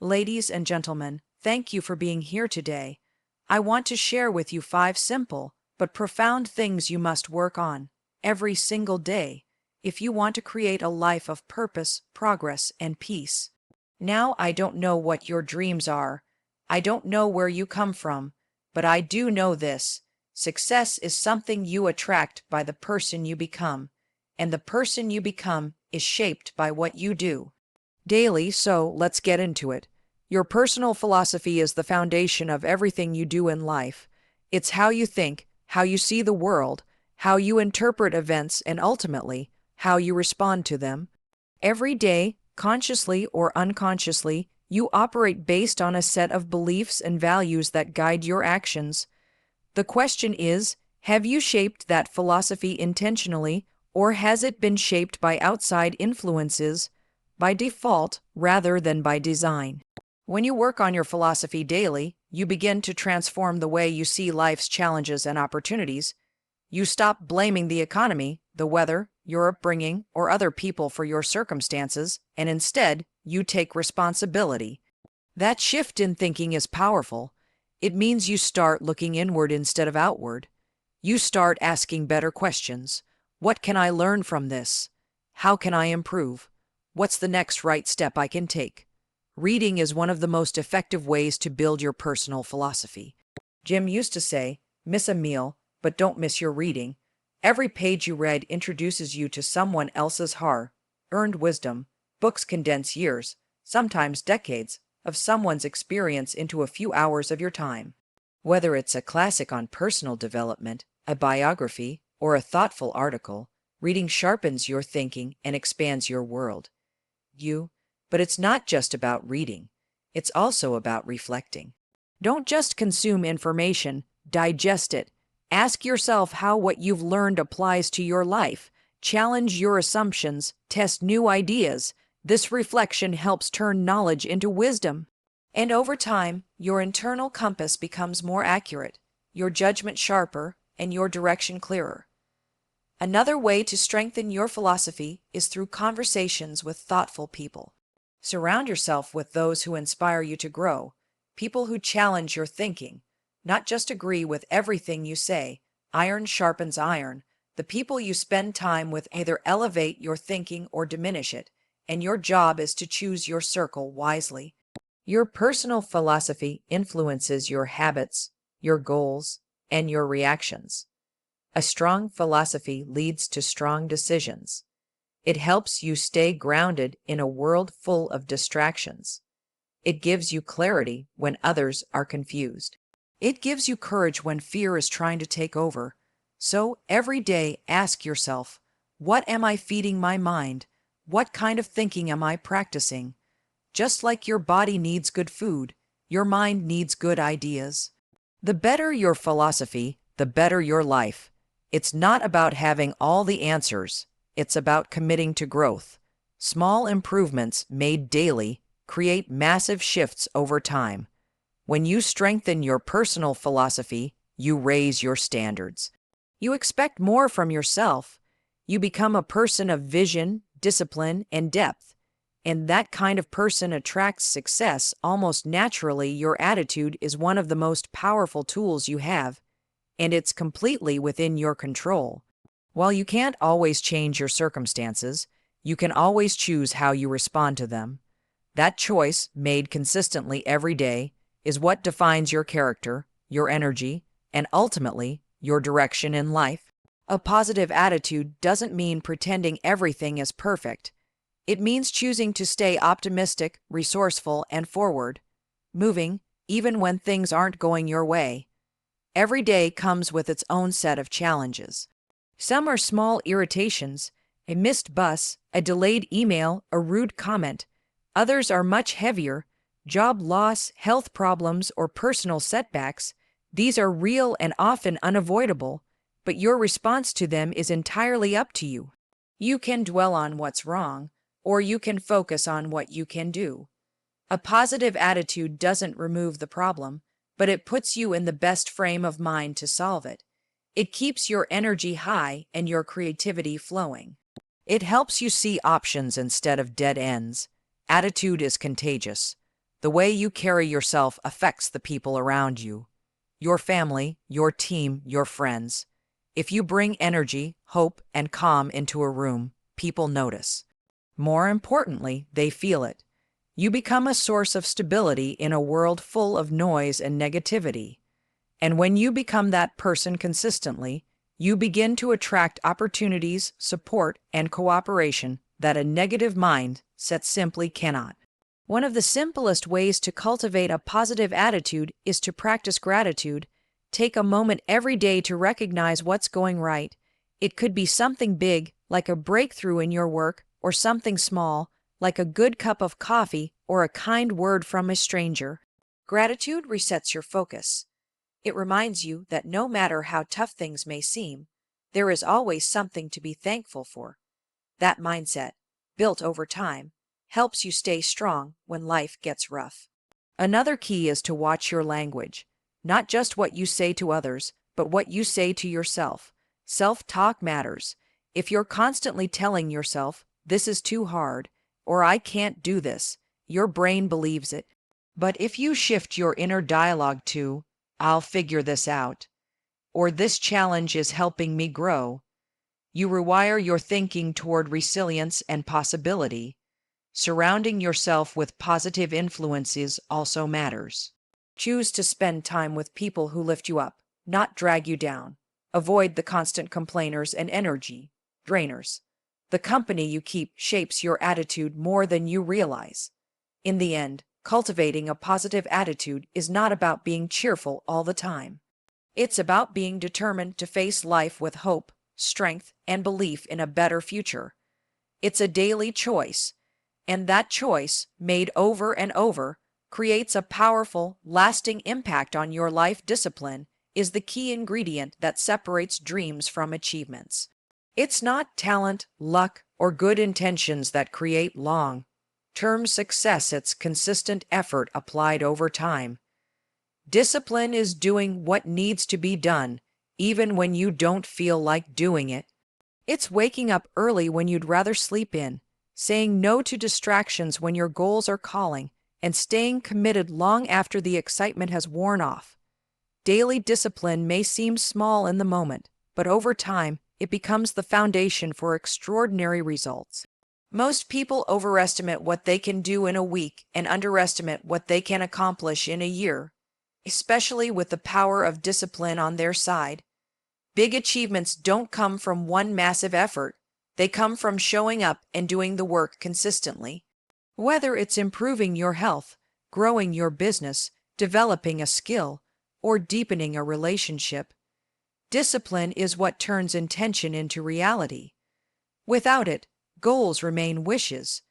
Ladies and gentlemen, thank you for being here today. I want to share with you 5 simple but profound things you must work on every single day if you want to create a life of purpose, progress, and peace. Now, I don't know what your dreams are. I don't know where you come from, but I do know this. Success is something you attract by the person you become, and the person you become is shaped by what you do daily, so let's get into it. Your personal philosophy is the foundation of everything you do in life. It's how you think, how you see the world, how you interpret events, and ultimately, how you respond to them. Every day, consciously or unconsciously, you operate based on a set of beliefs and values that guide your actions. The question is, have you shaped that philosophy intentionally, or has it been shaped by outside influences, by default rather than by design? When you work on your philosophy daily, you begin to transform the way you see life's challenges and opportunities. You stop blaming the economy, the weather, your upbringing, or other people for your circumstances, and instead, you take responsibility. That shift in thinking is powerful. It means you start looking inward instead of outward. You start asking better questions. What can I learn from this? How can I improve? What's the next right step I can take? Reading is one of the most effective ways to build your personal philosophy. Jim used to say, miss a meal, but don't miss your reading. Every page you read introduces you to someone else's hard-earned wisdom. Books condense years, sometimes decades, of someone's experience into a few hours of your time. Whether it's a classic on personal development, a biography, or a thoughtful article, reading sharpens your thinking and expands your world. But it's not just about reading. It's also about reflecting. Don't just consume information, digest it. Ask yourself how what you've learned applies to your life. Challenge your assumptions, test new ideas. This reflection helps turn knowledge into wisdom. And over time, your internal compass becomes more accurate, your judgment sharper, and your direction clearer. Another way to strengthen your philosophy is through conversations with thoughtful people. Surround yourself with those who inspire you to grow, people who challenge your thinking, not just agree with everything you say. Iron sharpens iron. The people you spend time with either elevate your thinking or diminish it, and your job is to choose your circle wisely. Your personal philosophy influences your habits, your goals, and your reactions. A strong philosophy leads to strong decisions. It helps you stay grounded in a world full of distractions. It gives you clarity when others are confused. It gives you courage when fear is trying to take over. So every day ask yourself, what am I feeding my mind? What kind of thinking am I practicing? Just like your body needs good food, your mind needs good ideas. The better your philosophy, the better your life. It's not about having all the answers. It's about committing to growth. Small improvements made daily create massive shifts over time. When you strengthen your personal philosophy, you raise your standards. You expect more from yourself. You become a person of vision, discipline, and depth. And that kind of person attracts success almost naturally. Your attitude is one of the most powerful tools you have, and it's completely within your control. While you can't always change your circumstances, you can always choose how you respond to them. That choice, made consistently every day, is what defines your character, your energy, and ultimately, your direction in life. A positive attitude doesn't mean pretending everything is perfect. It means choosing to stay optimistic, resourceful, and forward, moving even when things aren't going your way. Every day comes with its own set of challenges. Some are small irritations, a missed bus, a delayed email, a rude comment. Others are much heavier, job loss, health problems, or personal setbacks. These are real and often unavoidable, but your response to them is entirely up to you. You can dwell on what's wrong, or you can focus on what you can do. A positive attitude doesn't remove the problem, but it puts you in the best frame of mind to solve it. It keeps your energy high and your creativity flowing. It helps you see options instead of dead ends. Attitude is contagious. The way you carry yourself affects the people around you. Your family, your team, your friends. If you bring energy, hope, and calm into a room, people notice. More importantly, they feel it. You become a source of stability in a world full of noise and negativity. And when you become that person consistently, you begin to attract opportunities, support, and cooperation that a negative mindset simply cannot. One of the simplest ways to cultivate a positive attitude is to practice gratitude. Take a moment every day to recognize what's going right. It could be something big, like a breakthrough in your work, or something small, like a good cup of coffee or a kind word from a stranger. Gratitude resets your focus. It reminds you that no matter how tough things may seem, there is always something to be thankful for. That mindset, built over time, helps you stay strong when life gets rough. Another key is to watch your language, not just what you say to others, but what you say to yourself. Self-talk matters. If you're constantly telling yourself, "This is too hard," or "I can't do this," your brain believes it. But if you shift your inner dialogue to, "I'll figure this out," or "This challenge is helping me grow," you rewire your thinking toward resilience and possibility. Surrounding yourself with positive influences also matters. Choose to spend time with people who lift you up, not drag you down. Avoid the constant complainers and energy drainers. The company you keep shapes your attitude more than you realize. In the end, cultivating a positive attitude is not about being cheerful all the time. It's about being determined to face life with hope, strength, and belief in a better future. It's a daily choice, and that choice, made over and over, creates a powerful, lasting impact on your life. Discipline is the key ingredient that separates dreams from achievements. It's not talent, luck, or good intentions that create long-term success. It's consistent effort applied over time. Discipline is doing what needs to be done, even when you don't feel like doing it. It's waking up early when you'd rather sleep in, saying no to distractions when your goals are calling, and staying committed long after the excitement has worn off. Daily discipline may seem small in the moment, but over time, it becomes the foundation for extraordinary results. Most people overestimate what they can do in a week and underestimate what they can accomplish in a year, especially with the power of discipline on their side. Big achievements don't come from one massive effort. They come from showing up and doing the work consistently. Whether it's improving your health, growing your business, developing a skill, or deepening a relationship, discipline is what turns intention into reality. Without it, goals remain wishes.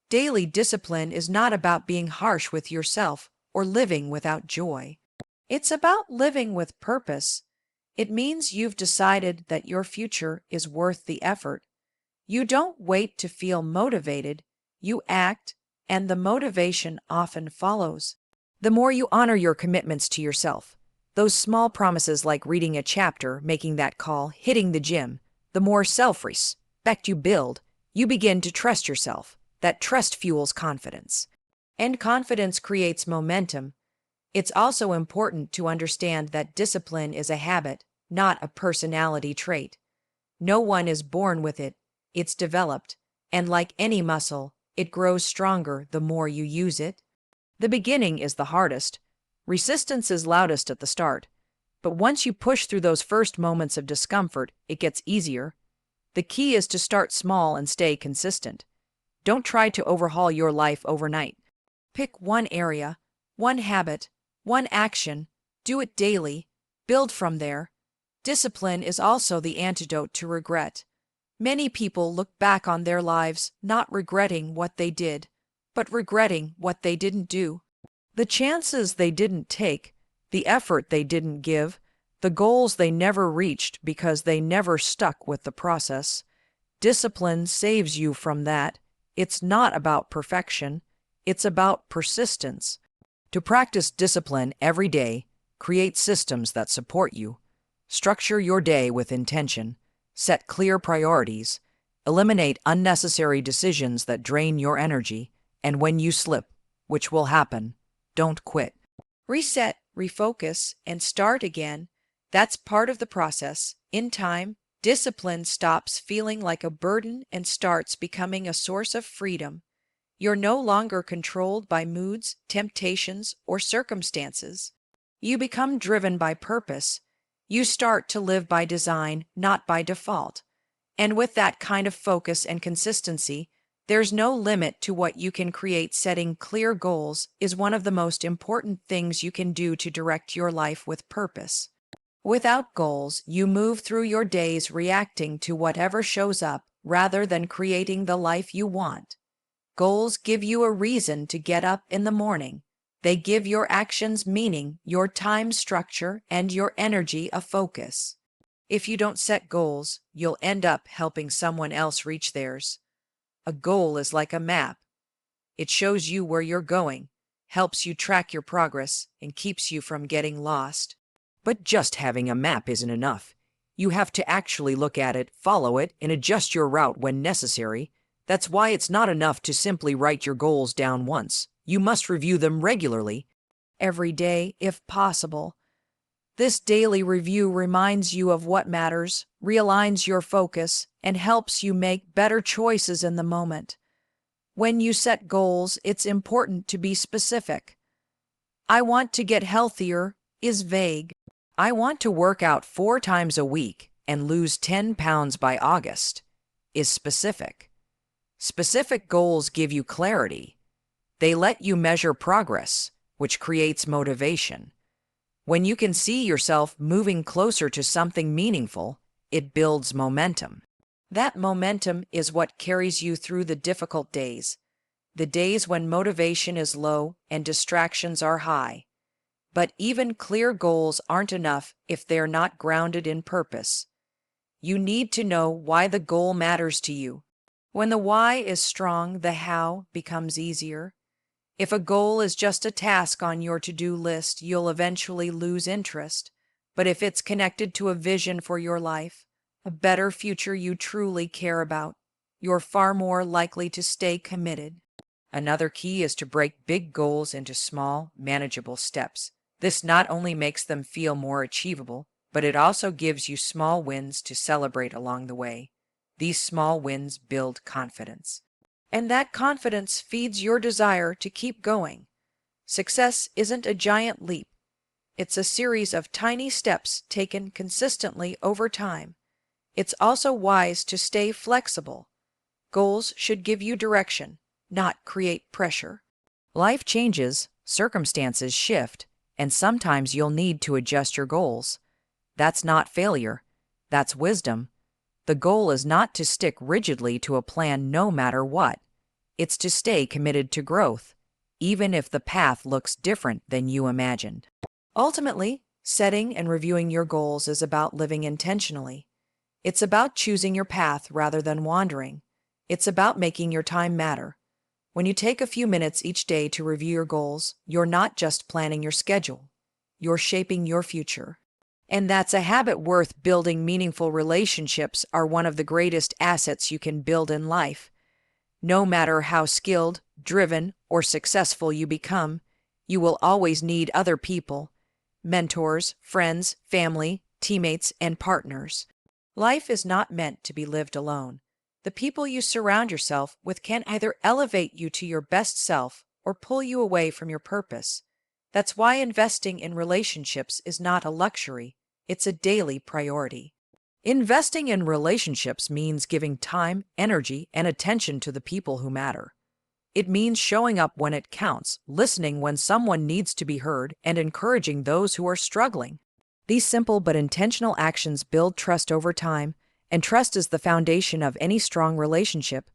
Daily discipline is not about being harsh with yourself or living without joy. It's about living with purpose. It means you've decided that your future is worth the effort. You don't wait to feel motivated, you act, and the motivation often follows. The more you honor your commitments to yourself, those small promises like reading a chapter, making that call, hitting the gym, the more self-respect you build, you begin to trust yourself. That trust fuels confidence. And confidence creates momentum. It's also important to understand that discipline is a habit, not a personality trait. No one is born with it. It's developed, and like any muscle, it grows stronger the more you use it. The beginning is the hardest. Resistance is loudest at the start. But once you push through those first moments of discomfort, it gets easier. The key is to start small and stay consistent. Don't try to overhaul your life overnight. Pick one area, one habit, one action, do it daily, build from there. Discipline is also the antidote to regret. Many people look back on their lives not regretting what they did, but regretting what they didn't do. The chances they didn't take, the effort they didn't give, the goals they never reached because they never stuck with the process. Discipline saves you from that. It's not about perfection, it's about persistence. To practice discipline every day, create systems that support you. Structure your day with intention. Set clear priorities. Eliminate unnecessary decisions that drain your energy. And when you slip, which will happen. Don't quit. Reset, refocus, and start again. That's part of the process. In time, discipline stops feeling like a burden and starts becoming a source of freedom. You're no longer controlled by moods, temptations, or circumstances. You become driven by purpose. You start to live by design, not by default. And with that kind of focus and consistency, there's no limit to what you can create. Setting clear goals is one of the most important things you can do to direct your life with purpose. Without goals, you move through your days reacting to whatever shows up rather than creating the life you want. Goals give you a reason to get up in the morning. They give your actions meaning, your time structure, and your energy a focus. If you don't set goals, you'll end up helping someone else reach theirs. A goal is like a map. It shows you where you're going, helps you track your progress, and keeps you from getting lost. But just having a map isn't enough. You have to actually look at it, follow it, and adjust your route when necessary. That's why it's not enough to simply write your goals down once. You must review them regularly, every day if possible. This daily review reminds you of what matters, realigns your focus, and helps you make better choices in the moment. When you set goals, it's important to be specific. I want to get healthier is vague. I want to work out 4 times a week and lose 10 pounds by August is specific. Specific goals give you clarity. They let you measure progress, which creates motivation. When you can see yourself moving closer to something meaningful, it builds momentum. That momentum is what carries you through the difficult days, the days when motivation is low and distractions are high. But even clear goals aren't enough if they're not grounded in purpose. You need to know why the goal matters to you. When the why is strong, the how becomes easier. If a goal is just a task on your to-do list, you'll eventually lose interest. But if it's connected to a vision for your life, a better future you truly care about, you're far more likely to stay committed. Another key is to break big goals into small, manageable steps. This not only makes them feel more achievable, but it also gives you small wins to celebrate along the way. These small wins build confidence. And that confidence feeds your desire to keep going. Success isn't a giant leap. It's a series of tiny steps taken consistently over time. It's also wise to stay flexible. Goals should give you direction, not create pressure. Life changes, circumstances shift, and sometimes you'll need to adjust your goals. That's not failure. That's wisdom. The goal is not to stick rigidly to a plan no matter what. It's to stay committed to growth, even if the path looks different than you imagined. Ultimately, setting and reviewing your goals is about living intentionally. It's about choosing your path rather than wandering. It's about making your time matter. When you take a few minutes each day to review your goals, you're not just planning your schedule. You're shaping your future. And that's a habit worth building. Meaningful relationships are one of the greatest assets you can build in life. No matter how skilled, driven, or successful you become, you will always need other people, mentors, friends, family, teammates, and partners. Life is not meant to be lived alone. The people you surround yourself with can either elevate you to your best self or pull you away from your purpose. That's why investing in relationships is not a luxury. It's a daily priority. Investing in relationships means giving time, energy, and attention to the people who matter. It means showing up when it counts, listening when someone needs to be heard, and encouraging those who are struggling. These simple but intentional actions build trust over time, and trust is the foundation of any strong relationship.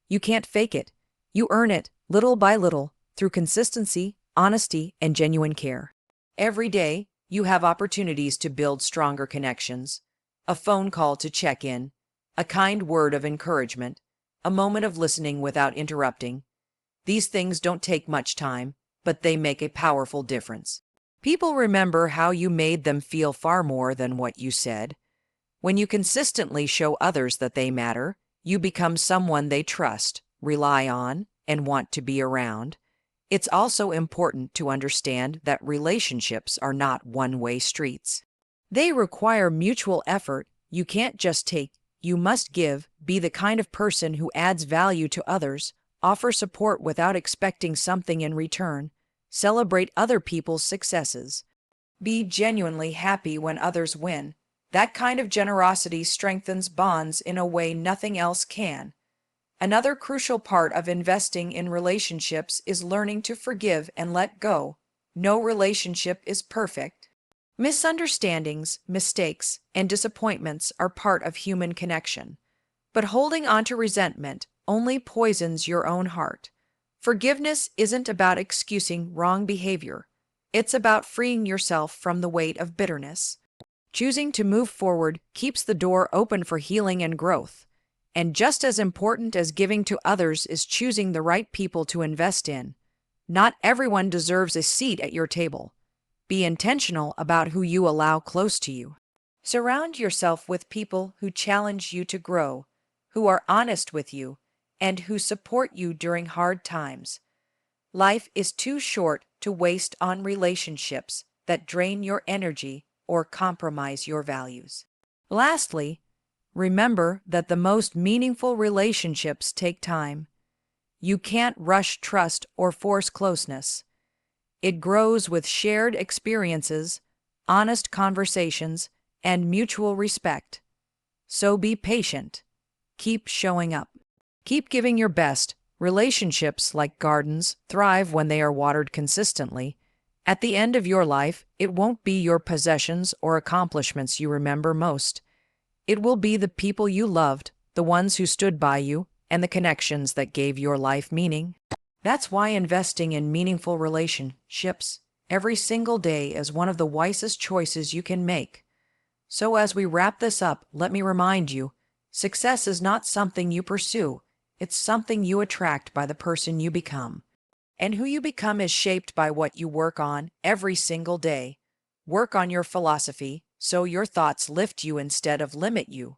You can't fake it. You earn it, little by little, through consistency, honesty, and genuine care. Every day, you have opportunities to build stronger connections. A phone call to check in, a kind word of encouragement, a moment of listening without interrupting. These things don't take much time, but they make a powerful difference. People remember how you made them feel far more than what you said. When you consistently show others that they matter, you become someone they trust, rely on, and want to be around. It's also important to understand that relationships are not one-way streets. They require mutual effort. You can't just take, you must give, be the kind of person who adds value to others, offer support without expecting something in return, celebrate other people's successes. Be genuinely happy when others win. That kind of generosity strengthens bonds in a way nothing else can. Another crucial part of investing in relationships is learning to forgive and let go. No relationship is perfect. Misunderstandings, mistakes, and disappointments are part of human connection. But holding on to resentment only poisons your own heart. Forgiveness isn't about excusing wrong behavior. It's about freeing yourself from the weight of bitterness. Choosing to move forward keeps the door open for healing and growth. And just as important as giving to others is choosing the right people to invest in. Not everyone deserves a seat at your table. Be intentional about who you allow close to you. Surround yourself with people who challenge you to grow, who are honest with you, and who support you during hard times. Life is too short to waste on relationships that drain your energy or compromise your values. Lastly, remember that the most meaningful relationships take time. You can't rush trust or force closeness. It grows with shared experiences, honest conversations, and mutual respect. So be patient. Keep showing up. Keep giving your best. Relationships, like gardens, thrive when they are watered consistently. At the end of your life, it won't be your possessions or accomplishments you remember most. It will be the people you loved, the ones who stood by you, and the connections that gave your life meaning. That's why investing in meaningful relationships every single day is one of the wisest choices you can make. So as we wrap this up, let me remind you, success is not something you pursue. It's something you attract by the person you become. And who you become is shaped by what you work on every single day. Work on your philosophy so your thoughts lift you instead of limit you.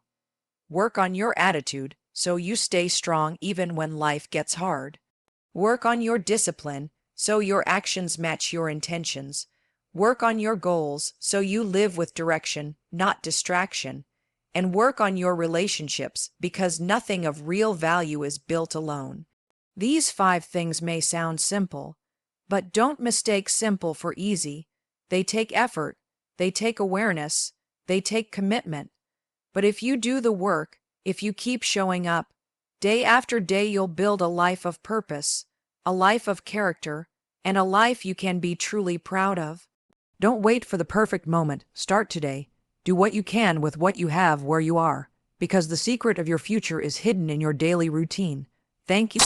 Work on your attitude so you stay strong even when life gets hard. Work on your discipline so your actions match your intentions. Work on your goals so you live with direction, not distraction. And work on your relationships because nothing of real value is built alone. These 5 things may sound simple, but don't mistake simple for easy. They take effort, they take awareness, they take commitment. But if you do the work, if you keep showing up, day after day you'll build a life of purpose, a life of character, and a life you can be truly proud of. Don't wait for the perfect moment. Start today. Do what you can with what you have where you are, because the secret of your future is hidden in your daily routine. Thank you.